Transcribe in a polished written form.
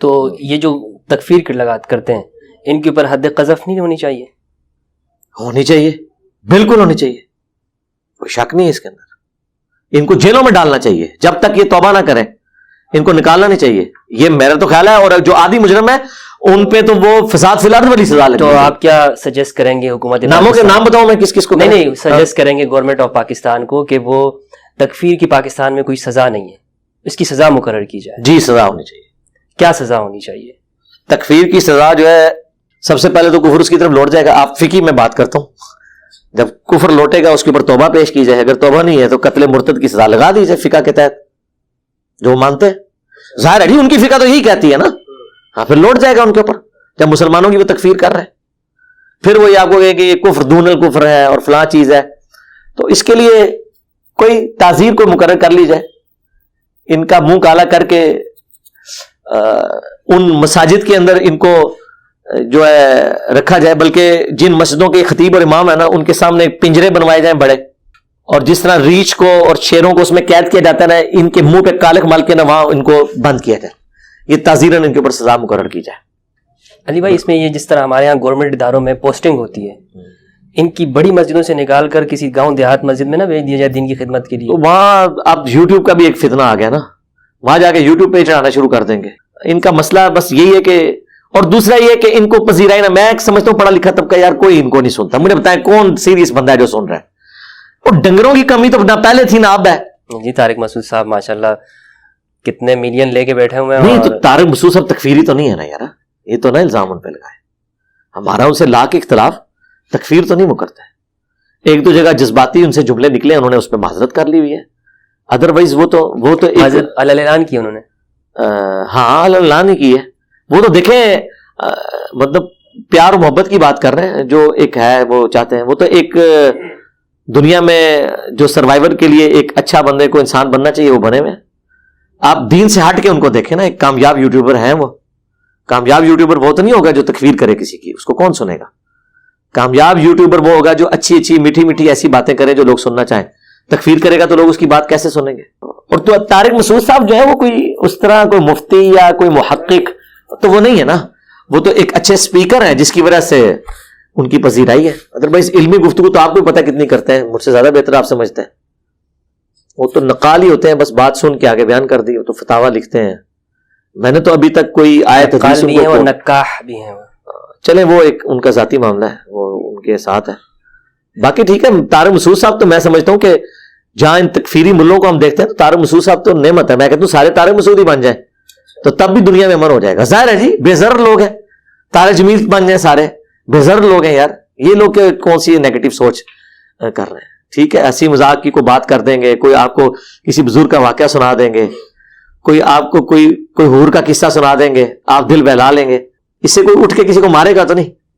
تو یہ جو تکفیر کی لگات کرتے ہیں ان کے اوپر حد قذف نہیں ہونی چاہیے؟ ہونی چاہیے، بالکل ہونی چاہیے، کوئی شک نہیں ہے اس کے اندر. ان کو جیلوں میں ڈالنا چاہیے جب تک یہ توبہ نہ کریں، ان کو نکالنا نہیں چاہیے، یہ میرا تو خیال ہے. اور جو عادی مجرم ہے ان پہ تو وہ فساد فی الارض والی سزا لگے. تو آپ کیا سجیسٹ کریں گے حکومت ناموں کے نام بتاؤں میں کس کس کو؟ نہیں سجیسٹ کریں گے گورنمنٹ آف پاکستان کو کہ وہ تکفیر کی پاکستان میں کوئی سزا نہیں ہے، اس کی سزا مقرر کی جائے. جی سزا ہونی چاہیے. کیا سزا ہونی چاہیے؟ تکفیر کی سزا جو ہے سب سے پہلے تو کفر اس کی طرف لوٹ جائے گا. آپ فقی میں بات کرتا ہوں، جب کفر لوٹے گا اس کے اوپر توبہ پیش کی جائے، اگر توبہ نہیں ہے تو قتل مرتد کی سزا لگا دی جائے فقہ کے تحت جو مانتے ہیں. ظاہر ہے جی ان کی فقہ تو یہی کہتی ہے نا. ہاں پھر لوٹ جائے گا ان کے اوپر جب مسلمانوں کی وہ تکفیر کر رہے ہیں. پھر وہ یہ آپ کو کہے کہ یہ کفر دون الکفر ہے اور فلاں چیز ہے. تو اس کے لیے کوئی تعزیر کو مقرر کر لی جائے، ان کا منہ کالا کر کے ان مساجد کے اندر ان کو جو ہے رکھا جائے. بلکہ جن مسجدوں کے خطیب اور امام ہے نا ان کے سامنے پنجرے بنوائے جائیں بڑے، اور جس طرح ریچھ کو اور شیروں کو اس میں قید کیا جاتا ہے نا، ان کے منہ پہ کالک مال کے نا وہاں ان کو بند کیا جائے. یہ تعزیراً ان کے اوپر سزا مقرر کی جائے. علی بھائی اس میں یہ جس طرح ہمارے یہاں گورنمنٹ اداروں میں پوسٹنگ ہوتی ہے، ان کی بڑی مسجدوں سے نکال کر کسی گاؤں دیہات مسجد میں نہ بھیج دیا جائے دین کی خدمت کے لیے. تو وہاں اب یوٹیوب کا بھی ایک فتنہ آ گیا نا، وہاں جا کے یوٹیوب پہ چڑھانا شروع کر دیں گے. ان کا مسئلہ بس یہی ہے کہ، اور دوسرا یہ کہ ان کو پذیرائی نہ. میں سمجھتا ہوں پڑھا لکھا طبقہ یار کوئی ان کو نہیں سنتا. مجھے بتائیں کون سیریس بندہ ہے جو سن رہا ہے؟ اور ڈنگروں کی کمی تو نہ پہلے تھی نہ اب ہے. جی طارق مسعود صاحب ماشاءاللہ کتنے ملین لے کے بیٹھے ہوئے ہیں. نہیں تو طارق مسعود صاحب تکفیری تو نہیں ہے نا یار، یہ تو نہ الزام ان پہ لگائے. ہمارا ان سے لا کے اختلاف تکفیر تو نہیں مکرتا ہے. ایک دو جگہ جذباتی ان سے جملے نکلے، انہوں نے اس پہ معذرت کر لی ہوئی ہے. ادروائز وہ تو اعلان کی انہوں نے. ہاں اعلان ہی کی ہے. وہ تو دیکھیں مطلب پیار و محبت کی بات کر رہے ہیں. جو ایک ہے وہ چاہتے ہیں، وہ تو ایک دنیا میں جو سروائیور کے لیے ایک اچھا بندے کو انسان بننا چاہیے وہ بنے ہوئے. آپ دین سے ہٹ کے ان کو دیکھیں نا. ایک کامیاب یوٹیوبر ہیں، وہ کامیاب یوٹیوبر وہ تو نہیں ہوگا جو تکفیر کرے کسی کی، اس کو کون سنے گا. کامیاب یوٹیوبر وہ ہوگا جو اچھی اچھی میٹھی میٹھی ایسی باتیں کرے جو لوگ سننا چاہیں. تکفیر کرے گا تو لوگ اس کی بات کیسے سنیں گے. اور تو طارق مسعود صاحب جو ہے وہ کوئی اس طرح کوئی مفتی یا کوئی محقق تو وہ نہیں ہے نا. وہ تو ایک اچھے اسپیکر ہیں جس کی وجہ سے ان کی پذیرائی ہے. ادروائز علمی گفتگو تو آپ کو پتہ کتنی کرتے ہیں، مجھ سے زیادہ بہتر آپ سمجھتے ہیں. وہ تو نقال ہی ہوتے ہیں، بس بات سن کے آگے بیان کر دی. وہ تو فتاوا لکھتے ہیں. میں نے تو ابھی تک کوئی آیت حدیث بھی ہیں اور نکاح بھی ہیں. چلیں وہ ایک ان کا ذاتی معاملہ ہے، وہ ان کے ساتھ ہے. باقی ٹھیک ہے. طارق مسعود صاحب تو میں سمجھتا ہوں کہ جہاں ان تکفیری ملوں کو ہم دیکھتے ہیں تو طارق مسعود صاحب تو نعمت ہے. میں کہتا ہوں سارے طارق مسعود ہی بن جائیں تو تب بھی دنیا میں امن ہو جائے گا. ظاہر ہے جی بے ضرر لوگ ہیں. طارق جمیل بن جائیں سارے بے ضرر لوگ ہیں یار. یہ لوگ کون سی نیگیٹو سوچ کر رہے ہیں. ٹھیک ہے ہنسی مذاق کی کوئی بات کر دیں گے، کوئی آپ کو کسی بزرگ کا واقعہ سنا دیں گے، کوئی آپ کو کوئی حور کا قصہ سنا دیں گے، آپ دل بہلا لیں گے. اس سے کوئی اٹھ کے کسی کو مارے گا تو نہیں.